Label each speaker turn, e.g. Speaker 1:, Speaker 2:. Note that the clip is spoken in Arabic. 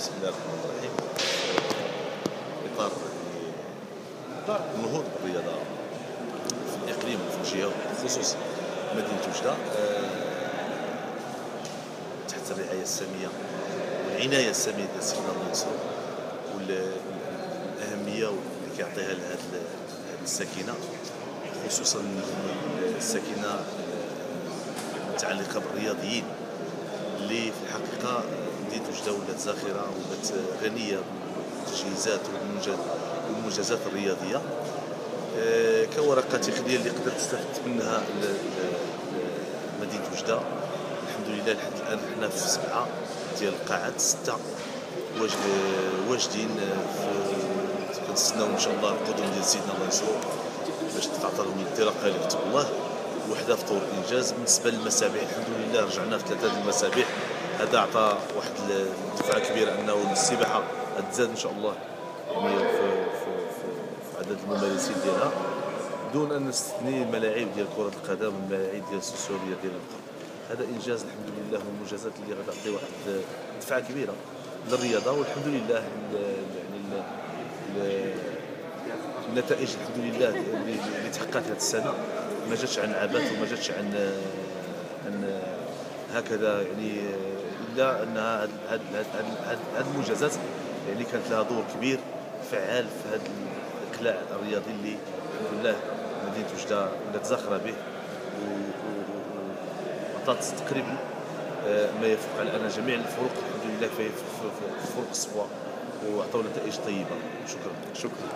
Speaker 1: بسم الله الرحمن الرحيم. إطار النهوض بالرياضة في الإقليم وفي الجهة بخصوص مدينة وجدة تحت الرعاية السامية والعناية السامية ديال سيدنا الله ينصرو، والأهمية اللي كيعطيها لهذه الساكنة، خصوصا الساكنة المتعلقة بالرياضيين اللي في الحقيقة مدينة وجدة ولات زاخرة ولات غنية بالتجهيزات والمنجزات الرياضية كورقة تقنية اللي قدرت تستفد منها مدينة وجدة. الحمد لله لحد الآن حنا في 7 ديال القاعات، 6 واجدين، كنتسناو ان شاء الله القدوم ديال سيدنا الله ينصرو باش تعطى لهم الانطلاقه اللي كتب الله، وحده في طور الانجاز. بالنسبه للمسابح الحمد لله رجعنا في 3 المسابح، هذا عطى واحد الدفعه كبيره انه السباحه تزاد ان شاء الله يعني في عدد الممارسين ديالها، دون ان نستثني الملاعب ديال كره القدم والملاعب ديال السوسوريه ديال القرب. هذا انجاز الحمد لله من المنجزات اللي غتعطي واحد دفعه كبيره للرياضه، والحمد لله يعني النتائج الحمد لله اللي تحققت هذه السنه ما جاتش عن عبث وما جاتش عن هكذا يعني، الا انها هذه المنجزات يعني كانت لها دور كبير فعال في هذا الاقلاع الرياضي اللي الحمد لله مدينه وجده ولات زاخره به، وعطات تقريبا ما يفوق على ان جميع الفروق الحمد لله في فروق الصفوه، وعطاو نتائج طيبه. شكرا.